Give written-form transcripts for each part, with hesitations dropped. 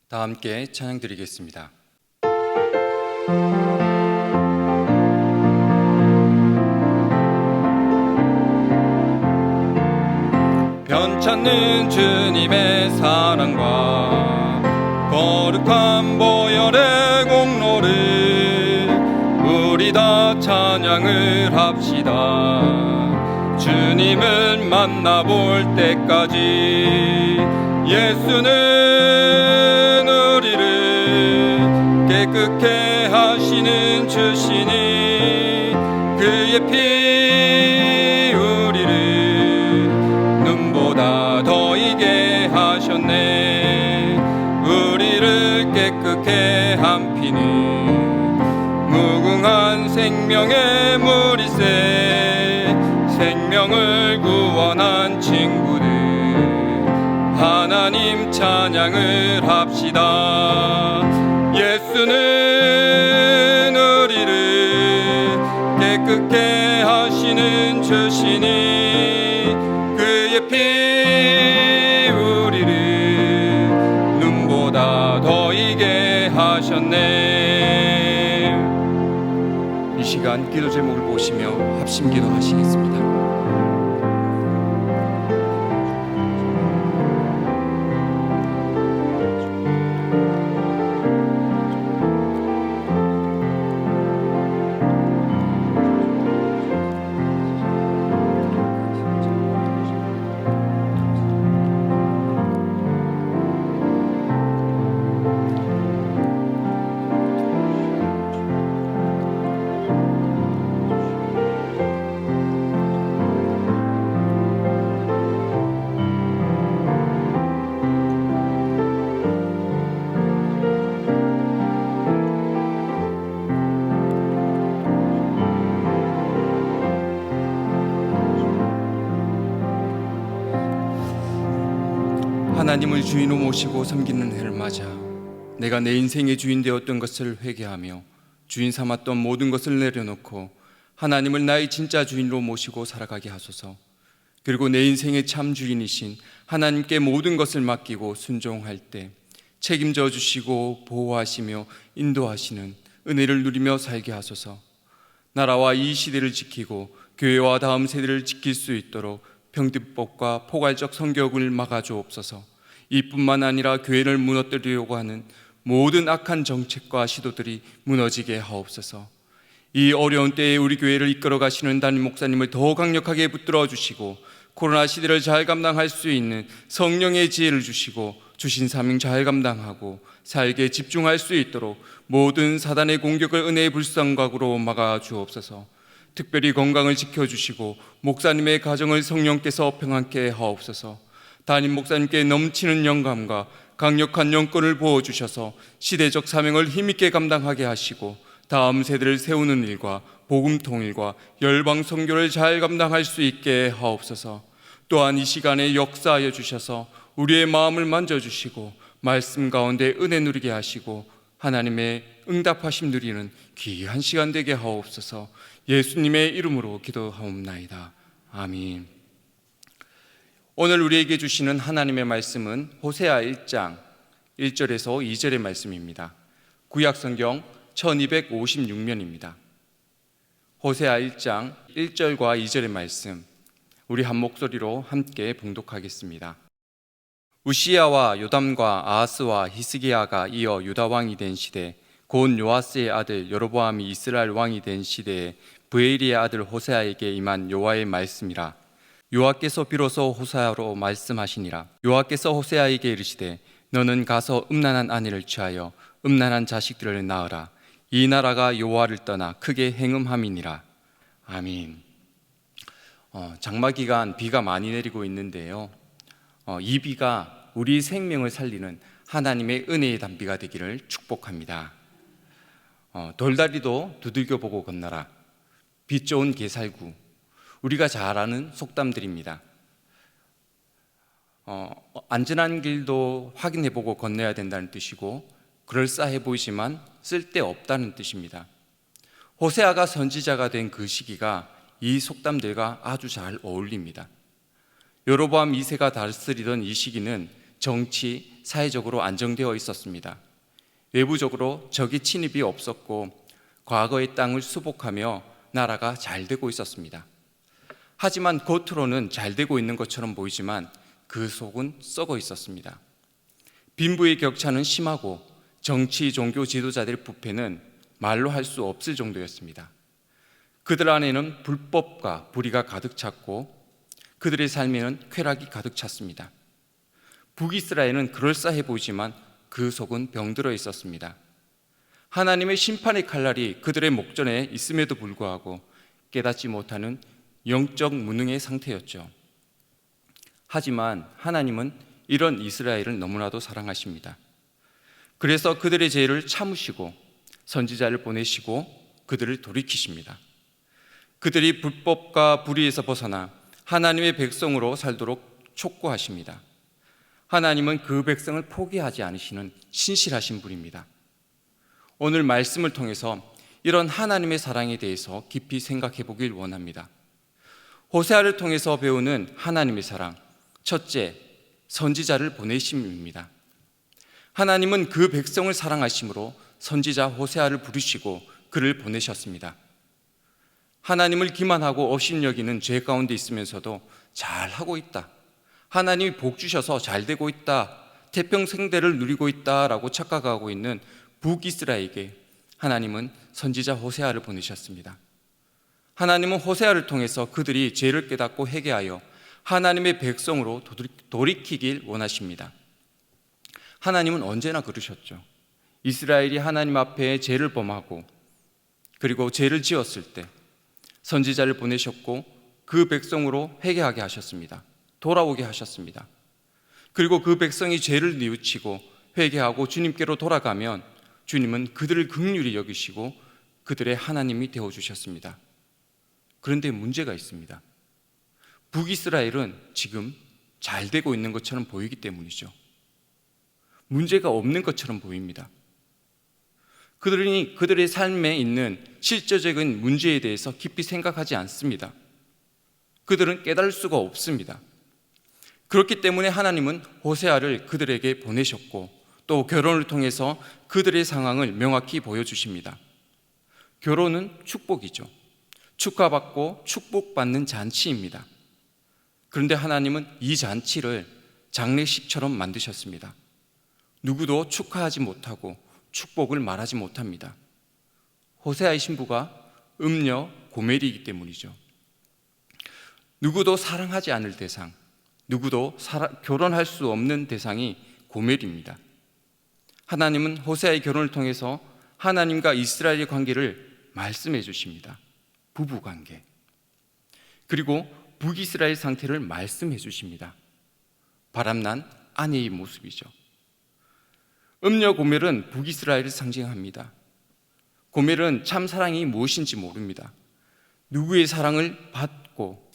다 함께 찬양 드리겠습니다. 변찮는 주님의 사랑과 거룩한 보혈의 공로를 우리 다 찬양을 합시다. 주님을 만나볼 때까지 예수는 우리를 깨끗게 하시는 주시니 그의 피 우리를 눈보다 더이게 하셨네. 우리를 깨끗게 한 피는 무궁한 생명의 물이세. 생명을 구원한 친구들 하나님 찬양을 합시다. 예수는 우리를 깨끗게 하시는 주시니 그의 피 우리를 눈보다 더이게 하셨네. 이 시간 기도 제목을 보시며 합심 기도하시겠습니다. 하나님을 주인으로 모시고 섬기는 해를 맞아 내가 내 인생의 주인 되었던 것을 회개하며 주인 삼았던 모든 것을 내려놓고 하나님을 나의 진짜 주인으로 모시고 살아가게 하소서. 그리고 내 인생의 참 주인이신 하나님께 모든 것을 맡기고 순종할 때 책임져 주시고 보호하시며 인도하시는 은혜를 누리며 살게 하소서. 나라와 이 시대를 지키고 교회와 다음 세대를 지킬 수 있도록 병든법과 포괄적 성격을 막아주옵소서. 이뿐만 아니라 교회를 무너뜨리려고 하는 모든 악한 정책과 시도들이 무너지게 하옵소서. 이 어려운 때에 우리 교회를 이끌어 가시는 담임 목사님을 더 강력하게 붙들어 주시고 코로나 시대를 잘 감당할 수 있는 성령의 지혜를 주시고 주신 사명 잘 감당하고 살게 집중할 수 있도록 모든 사단의 공격을 은혜의 불쌍각으로 막아 주옵소서. 특별히 건강을 지켜주시고 목사님의 가정을 성령께서 평안케 하옵소서. 담임 목사님께 넘치는 영감과 강력한 영권을 부어주셔서 시대적 사명을 힘있게 감당하게 하시고 다음 세대를 세우는 일과 복음 통일과 열방 선교를 잘 감당할 수 있게 하옵소서. 또한 이 시간에 역사하여 주셔서 우리의 마음을 만져주시고 말씀 가운데 은혜 누리게 하시고 하나님의 응답하심 누리는 귀한 시간 되게 하옵소서. 예수님의 이름으로 기도하옵나이다. 아멘. 오늘 우리에게 주시는 하나님의 말씀은 호세아 1장 1절에서 2절의 말씀입니다. 구약성경 1256면입니다. 호세아 1장 1절과 2절의 말씀, 우리 한 목소리로 함께 봉독하겠습니다. 우시야와 요담과 아하스와 히스기야가 이어 유다 왕이 된 시대, 곧 요아스의 아들 여로보암이 이스라엘 왕이 된 시대에 브에리의 아들 호세아에게 임한 여호와의 말씀이라. 여호와께서 비로소 호세아로 말씀하시니라. 여호와께서 호세아에게 이르시되 너는 가서 음란한 아내를 취하여 음란한 자식들을 낳으라. 이 나라가 여호와를 떠나 크게 행음함이니라. 아멘. 장마 기간 비가 많이 내리고 있는데요, 이 비가 우리 생명을 살리는 하나님의 은혜의 단비가 되기를 축복합니다. 돌다리도 두들겨보고 건너라. 빛 좋은 게살구, 우리가 잘 아는 속담들입니다. 안전한 길도 확인해보고 건너야 된다는 뜻이고 그럴싸해 보이지만 쓸데없다는 뜻입니다. 호세아가 선지자가 된 그 시기가 이 속담들과 아주 잘 어울립니다. 여로보암 2세가 다스리던 이 시기는 정치, 사회적으로 안정되어 있었습니다. 외부적으로 적의 침입이 없었고 과거의 땅을 수복하며 나라가 잘 되고 있었습니다. 하지만 겉으로는 잘 되고 있는 것처럼 보이지만 그 속은 썩어 있었습니다. 빈부의 격차는 심하고 정치, 종교 지도자들의 부패는 말로 할 수 없을 정도였습니다. 그들 안에는 불법과 불의가 가득 찼고 그들의 삶에는 쾌락이 가득 찼습니다. 북이스라엘은 그럴싸해 보이지만 그 속은 병들어 있었습니다. 하나님의 심판의 칼날이 그들의 목전에 있음에도 불구하고 깨닫지 못하는 영적 무능의 상태였죠. 하지만 하나님은 이런 이스라엘을 너무나도 사랑하십니다. 그래서 그들의 죄를 참으시고 선지자를 보내시고 그들을 돌이키십니다. 그들이 불법과 불의에서 벗어나 하나님의 백성으로 살도록 촉구하십니다. 하나님은 그 백성을 포기하지 않으시는 신실하신 분입니다. 오늘 말씀을 통해서 이런 하나님의 사랑에 대해서 깊이 생각해 보길 원합니다. 호세아를 통해서 배우는 하나님의 사랑, 첫째, 선지자를 보내심입니다. 하나님은 그 백성을 사랑하심으로 선지자 호세아를 부르시고 그를 보내셨습니다. 하나님을 기만하고 업신여기는 죄 가운데 있으면서도 잘하고 있다, 하나님이 복 주셔서 잘 되고 있다, 태평생대를 누리고 있다라고 착각하고 있는 북이스라엘에게 하나님은 선지자 호세아를 보내셨습니다. 하나님은 호세아를 통해서 그들이 죄를 깨닫고 회개하여 하나님의 백성으로 돌이키길 원하십니다. 하나님은 언제나 그러셨죠. 이스라엘이 하나님 앞에 죄를 범하고 그리고 죄를 지었을 때 선지자를 보내셨고 그 백성으로 회개하게 하셨습니다. 돌아오게 하셨습니다. 그리고 그 백성이 죄를 뉘우치고 회개하고 주님께로 돌아가면 주님은 그들을 긍휼히 여기시고 그들의 하나님이 되어주셨습니다. 그런데 문제가 있습니다. 북이스라엘은 지금 잘 되고 있는 것처럼 보이기 때문이죠. 문제가 없는 것처럼 보입니다. 그들이 그들의 삶에 있는 실제적인 문제에 대해서 깊이 생각하지 않습니다. 그들은 깨달을 수가 없습니다. 그렇기 때문에 하나님은 호세아를 그들에게 보내셨고 또 결혼을 통해서 그들의 상황을 명확히 보여주십니다. 결혼은 축복이죠. 축하받고 축복받는 잔치입니다. 그런데 하나님은 이 잔치를 장례식처럼 만드셨습니다. 누구도 축하하지 못하고 축복을 말하지 못합니다. 호세아의 신부가 음녀 고멜이기 때문이죠. 누구도 사랑하지 않을 대상, 누구도 결혼할 수 없는 대상이 고멜입니다. 하나님은 호세아의 결혼을 통해서 하나님과 이스라엘의 관계를 말씀해 주십니다. 부부관계. 그리고 북이스라엘 상태를 말씀해 주십니다. 바람난 아내의 모습이죠. 음녀 고멜은 북이스라엘을 상징합니다. 고멜은 참 사랑이 무엇인지 모릅니다. 누구의 사랑을 받고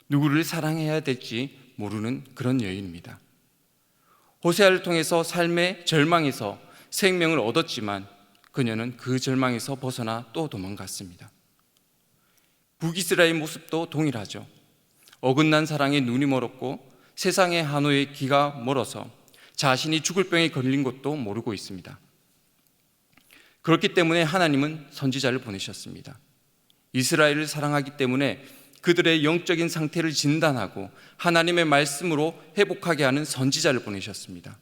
누구를 사랑해야 될지 모르는 그런 여인입니다. 호세아를 통해서 삶의 절망에서 생명을 얻었지만 그녀는 그 절망에서 벗어나 또 도망갔습니다. 북이스라엘의 모습도 동일하죠. 어긋난 사랑에 눈이 멀었고 세상의 한호의 귀가 멀어서 자신이 죽을 병에 걸린 것도 모르고 있습니다. 그렇기 때문에 하나님은 선지자를 보내셨습니다. 이스라엘을 사랑하기 때문에 그들의 영적인 상태를 진단하고 하나님의 말씀으로 회복하게 하는 선지자를 보내셨습니다.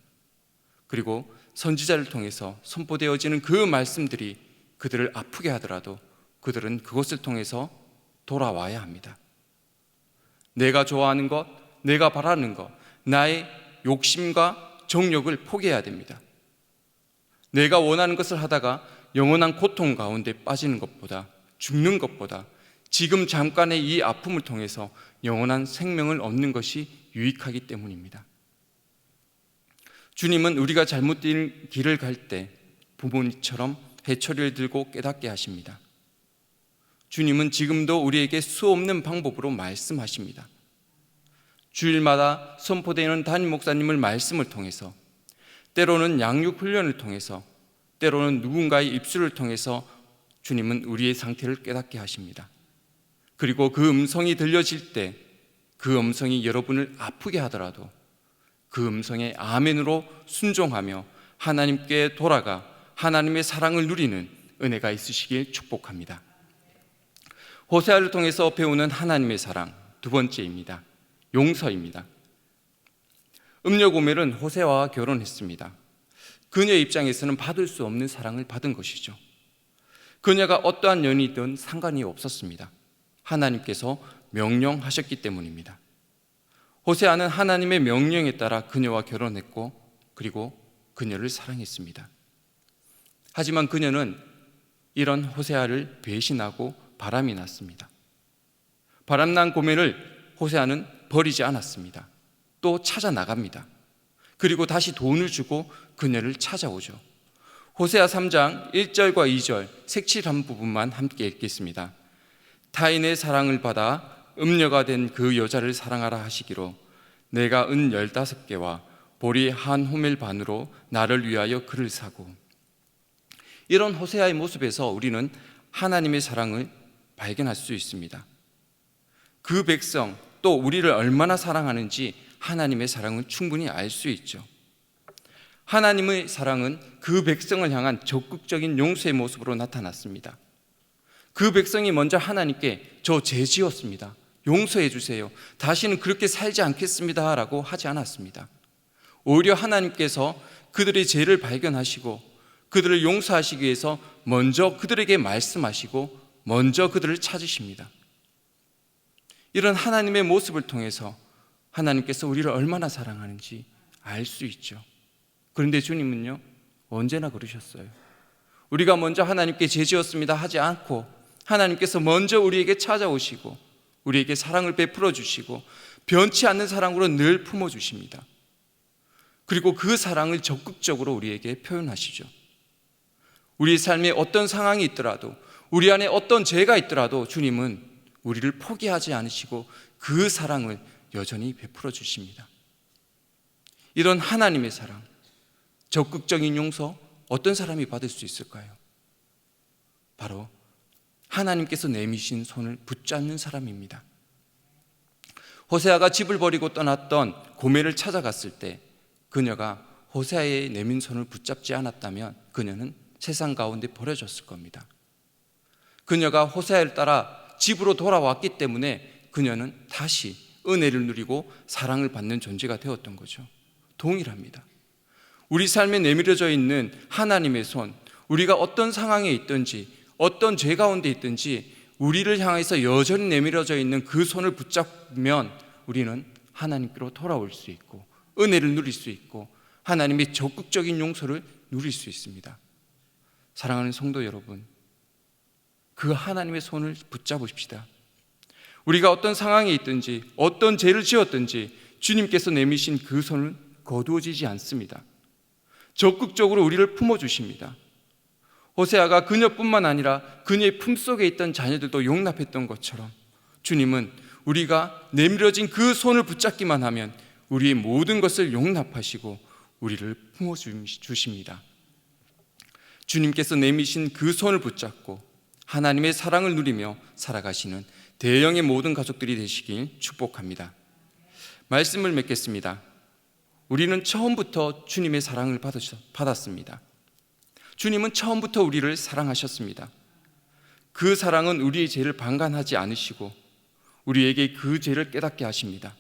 그리고 선지자를 통해서 선포되어지는 그 말씀들이 그들을 아프게 하더라도 그들은 그것을 통해서 돌아와야 합니다. 내가 좋아하는 것, 내가 바라는 것, 나의 욕심과 정욕을 포기해야 됩니다. 내가 원하는 것을 하다가 영원한 고통 가운데 빠지는 것보다, 죽는 것보다 지금 잠깐의 이 아픔을 통해서 영원한 생명을 얻는 것이 유익하기 때문입니다. 주님은 우리가 잘못된 길을 갈 때 부모님처럼 해초리를 들고 깨닫게 하십니다. 주님은 지금도 우리에게 수없는 방법으로 말씀하십니다. 주일마다 선포되는 담임 목사님을 말씀을 통해서, 때로는 양육 훈련을 통해서, 때로는 누군가의 입술을 통해서 주님은 우리의 상태를 깨닫게 하십니다. 그리고 그 음성이 들려질 때 그 음성이 여러분을 아프게 하더라도 그 음성에 아멘으로 순종하며 하나님께 돌아가 하나님의 사랑을 누리는 은혜가 있으시길 축복합니다. 호세아를 통해서 배우는 하나님의 사랑, 두 번째입니다. 용서입니다. 음녀 고멜은 호세아와 결혼했습니다. 그녀의 입장에서는 받을 수 없는 사랑을 받은 것이죠. 그녀가 어떠한 연이든 상관이 없었습니다. 하나님께서 명령하셨기 때문입니다. 호세아는 하나님의 명령에 따라 그녀와 결혼했고 그리고 그녀를 사랑했습니다. 하지만 그녀는 이런 호세아를 배신하고 바람이 났습니다. 바람난 고멜을 호세아는 버리지 않았습니다. 또 찾아 나갑니다. 그리고 다시 돈을 주고 그녀를 찾아오죠. 호세아 3장 1절과 2절 색칠한 부분만 함께 읽겠습니다. 타인의 사랑을 받아 음녀가 된 그 여자를 사랑하라 하시기로 내가 은 15개와 보리 한 호멜 반으로 나를 위하여 그를 사고. 이런 호세아의 모습에서 우리는 하나님의 사랑을 발견할 수 있습니다. 그 백성 또 우리를 얼마나 사랑하는지 하나님의 사랑은 충분히 알 수 있죠. 하나님의 사랑은 그 백성을 향한 적극적인 용서의 모습으로 나타났습니다. 그 백성이 먼저 하나님께 저 죄 지었습니다. 용서해 주세요. 다시는 그렇게 살지 않겠습니다. 라고 하지 않았습니다. 오히려 하나님께서 그들의 죄를 발견하시고 그들을 용서하시기 위해서 먼저 그들에게 말씀하시고 먼저 그들을 찾으십니다. 이런 하나님의 모습을 통해서 하나님께서 우리를 얼마나 사랑하는지 알 수 있죠. 그런데 주님은요, 언제나 그러셨어요. 우리가 먼저 하나님께 죄 지었습니다 하지 않고 하나님께서 먼저 우리에게 찾아오시고 우리에게 사랑을 베풀어 주시고 변치 않는 사랑으로 늘 품어주십니다. 그리고 그 사랑을 적극적으로 우리에게 표현하시죠. 우리 삶에 어떤 상황이 있더라도 우리 안에 어떤 죄가 있더라도 주님은 우리를 포기하지 않으시고 그 사랑을 여전히 베풀어 주십니다. 이런 하나님의 사랑, 적극적인 용서 어떤 사람이 받을 수 있을까요? 바로 하나님께서 내미신 손을 붙잡는 사람입니다. 호세아가 집을 버리고 떠났던 고멜을 찾아갔을 때 그녀가 호세아의 내민 손을 붙잡지 않았다면 그녀는 세상 가운데 버려졌을 겁니다. 그녀가 호세아를 따라 집으로 돌아왔기 때문에 그녀는 다시 은혜를 누리고 사랑을 받는 존재가 되었던 거죠. 동일합니다. 우리 삶에 내밀어져 있는 하나님의 손, 우리가 어떤 상황에 있든지 어떤 죄 가운데 있든지 우리를 향해서 여전히 내밀어져 있는 그 손을 붙잡으면 우리는 하나님께로 돌아올 수 있고 은혜를 누릴 수 있고 하나님의 적극적인 용서를 누릴 수 있습니다. 사랑하는 성도 여러분, 그 하나님의 손을 붙잡으십시다. 우리가 어떤 상황에 있든지 어떤 죄를 지었든지 주님께서 내미신 그 손은 거두어지지 않습니다. 적극적으로 우리를 품어주십니다. 호세아가 그녀뿐만 아니라 그녀의 품속에 있던 자녀들도 용납했던 것처럼 주님은 우리가 내밀어진 그 손을 붙잡기만 하면 우리의 모든 것을 용납하시고 우리를 품어주십니다. 주님께서 내미신 그 손을 붙잡고 하나님의 사랑을 누리며 살아가시는 대영의 모든 가족들이 되시길 축복합니다. 말씀을 맺겠습니다. 우리는 처음부터 주님의 사랑을 받았습니다. 주님은 처음부터 우리를 사랑하셨습니다. 그 사랑은 우리의 죄를 방관하지 않으시고 우리에게 그 죄를 깨닫게 하십니다.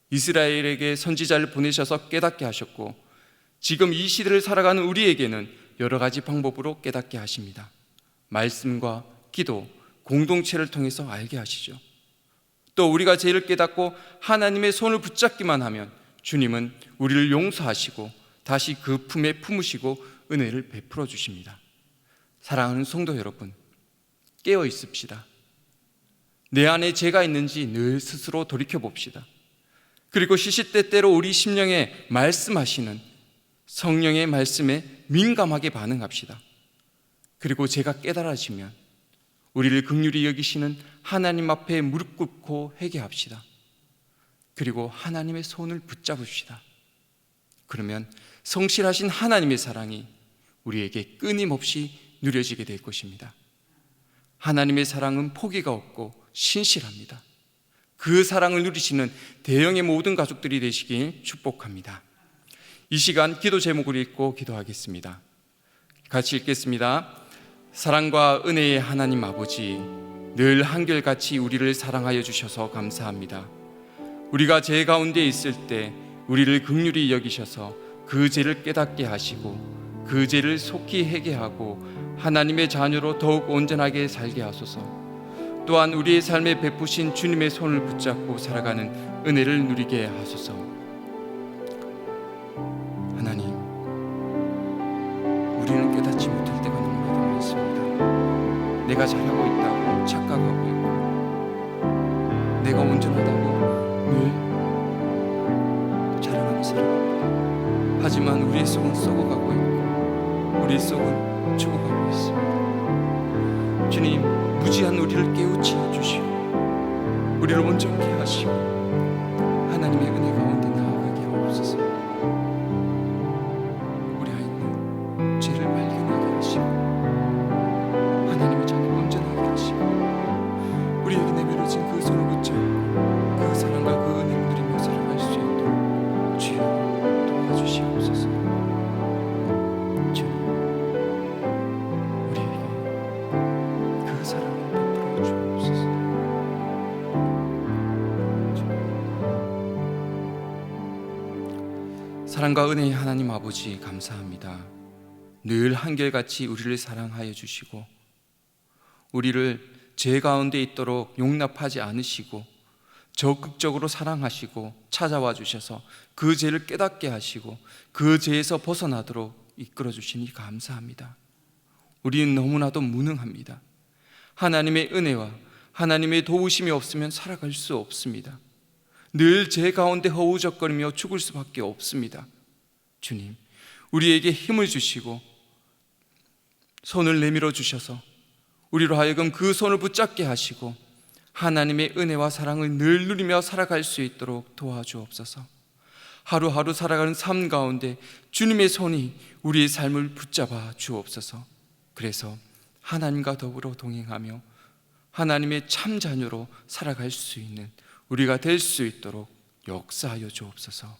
이스라엘에게 선지자를 보내셔서 깨닫게 하셨고 지금 이 시대를 살아가는 우리에게는 여러 가지 방법으로 깨닫게 하십니다. 말씀과 기도, 공동체를 통해서 알게 하시죠. 또 우리가 죄를 깨닫고 하나님의 손을 붙잡기만 하면 주님은 우리를 용서하시고 다시 그 품에 품으시고 은혜를 베풀어 주십니다. 사랑하는 성도 여러분, 깨어 있읍시다. 내 안에 죄가 있는지 늘 스스로 돌이켜 봅시다. 그리고 시시때때로 우리 심령에 말씀하시는 성령의 말씀에 민감하게 반응합시다. 그리고 죄가 깨달아지면 우리를 긍휼히 여기시는 하나님 앞에 무릎 꿇고 회개합시다. 그리고 하나님의 손을 붙잡읍시다. 그러면 성실하신 하나님의 사랑이 우리에게 끊임없이 누려지게 될 것입니다. 하나님의 사랑은 포기가 없고 신실합니다. 그 사랑을 누리시는 대영의 모든 가족들이 되시길 축복합니다. 이 시간 기도 제목을 읽고 기도하겠습니다. 같이 읽겠습니다. 사랑과 은혜의 하나님 아버지, 늘 한결같이 우리를 사랑하여 주셔서 감사합니다. 우리가 죄 가운데 있을 때 우리를 긍휼히 여기셔서 그 죄를 깨닫게 하시고 그 죄를 속히 회개하고 하나님의 자녀로 더욱 온전하게 살게 하소서. 또한 우리의 삶에 베푸신 주님의 손을 붙잡고 살아가는 은혜를 누리게 하소서. 하나님, 우리는 깨닫지 못할 때가 너무나도 많습니다. 내가 잘하고 있다고 착각하고 있고 내가 온전하다고 늘 자랑하며 살아갑니다. 하지만 우리의 속은 썩어가고 있고 우리의 속은 죽어가고 있습니다. 주님, 무지한 우리를 깨우쳐 주시고 우리를 온전케 하시고 하나님의 은혜 가운데 나아가게 하옵소서. 우리 안에 죄를 발견하게 하시고 하나님의 자녀를 온전하게 하시고 우리에게 내밀어진 그 손을 붙잡고 그 사랑과 그 은혜를 누리며 살아갈 수 있도록 주여 도와주시옵소서. 주님, 우리에게 그 사랑을 베풀어 주옵소서. 사랑과 은혜의 하나님 아버지, 감사합니다. 늘 한결같이 우리를 사랑하여 주시고 우리를 죄 가운데 있도록 용납하지 않으시고 적극적으로 사랑하시고 찾아와 주셔서 그 죄를 깨닫게 하시고 그 죄에서 벗어나도록 이끌어 주시니 감사합니다. 우리는 너무나도 무능합니다. 하나님의 은혜와 하나님의 도우심이 없으면 살아갈 수 없습니다. 늘 죄 가운데 허우적거리며 죽을 수밖에 없습니다. 주님, 우리에게 힘을 주시고 손을 내밀어 주셔서 우리로 하여금 그 손을 붙잡게 하시고 하나님의 은혜와 사랑을 늘 누리며 살아갈 수 있도록 도와주옵소서. 하루하루 살아가는 삶 가운데 주님의 손이 우리의 삶을 붙잡아 주옵소서. 그래서 하나님과 더불어 동행하며 하나님의 참 자녀로 살아갈 수 있는 우리가 될 수 있도록 역사하여 주옵소서.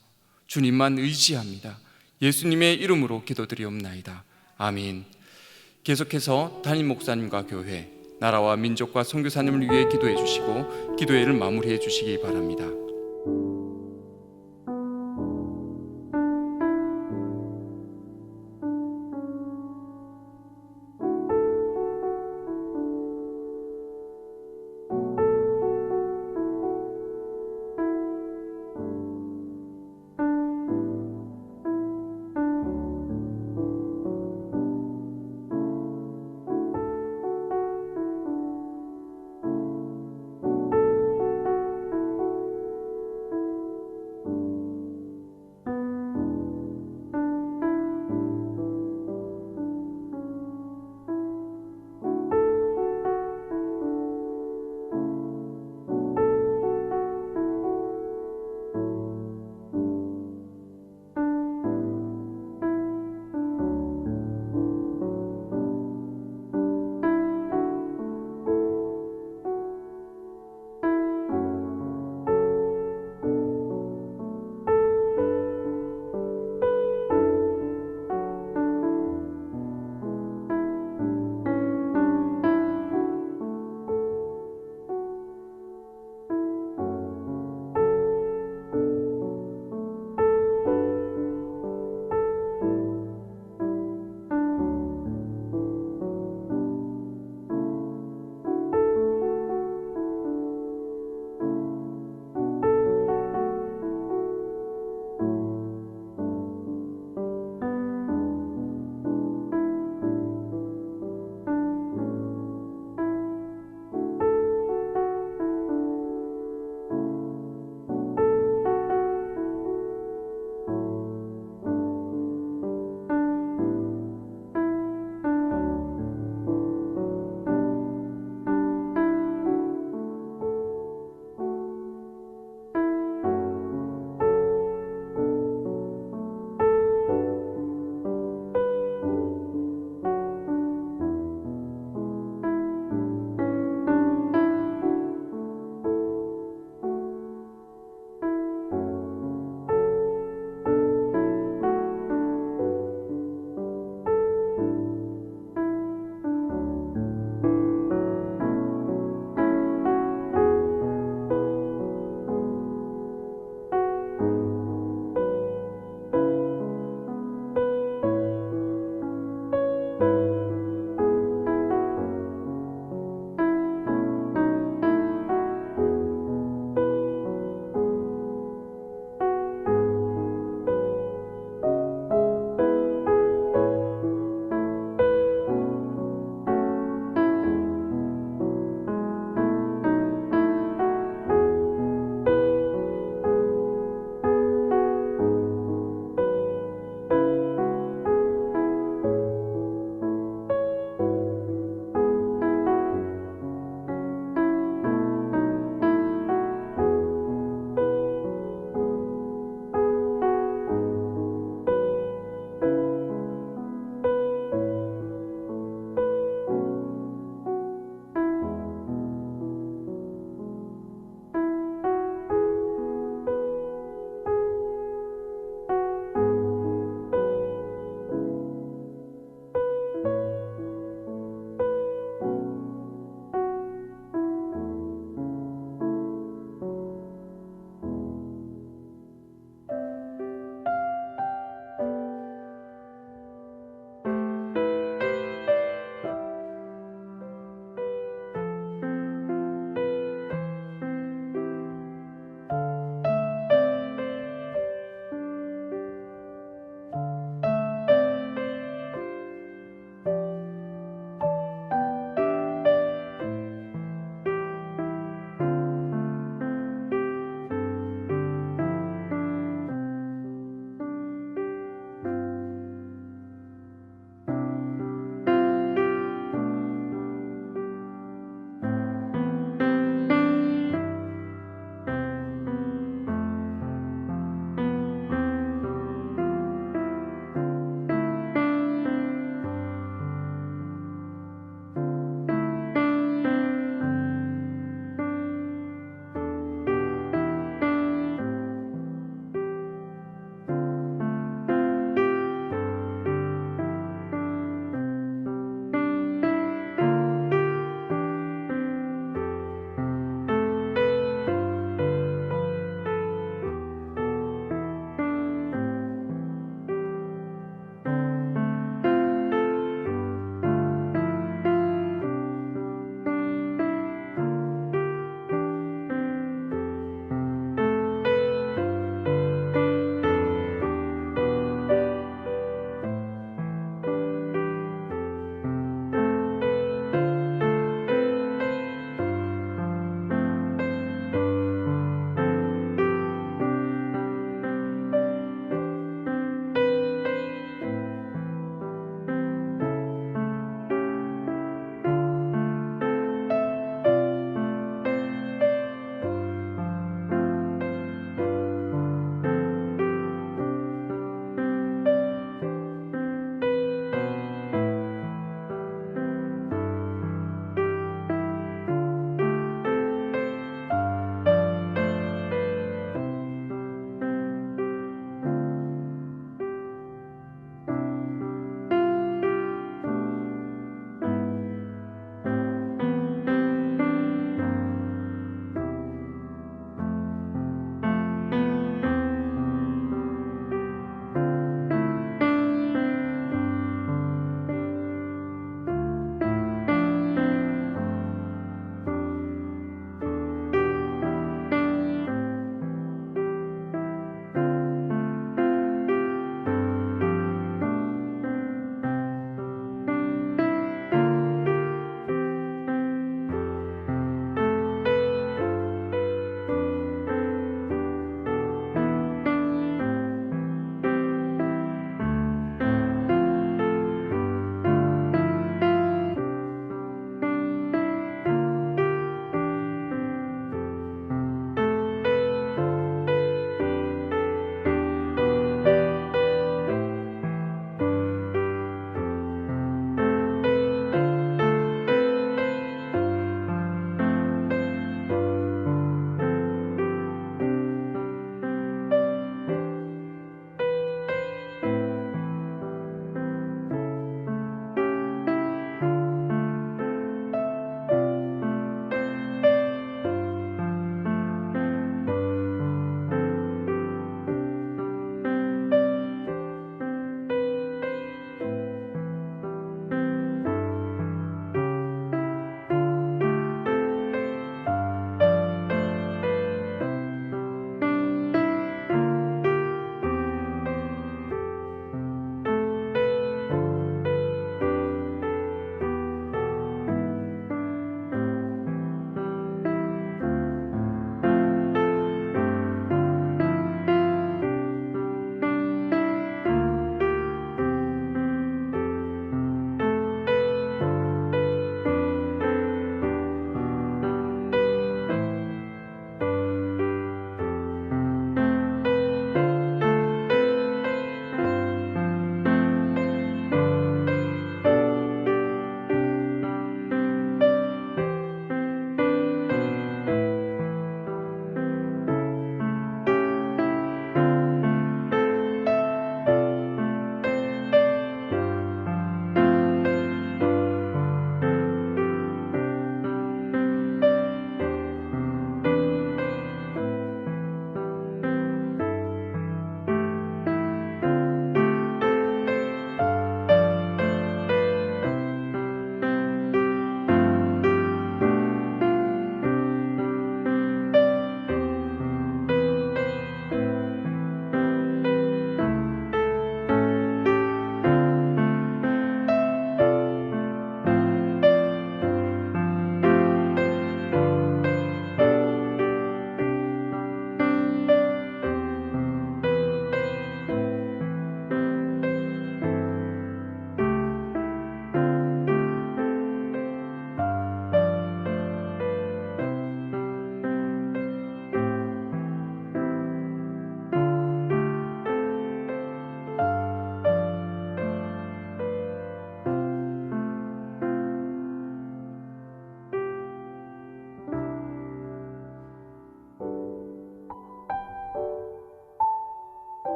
주님만 의지합니다. 예수님의 이름으로 기도드리옵나이다. 아멘. 계속해서 담임 목사님과 교회, 나라와 민족과 선교사님을 위해 기도해 주시고 기도회를 마무리해 주시기 바랍니다.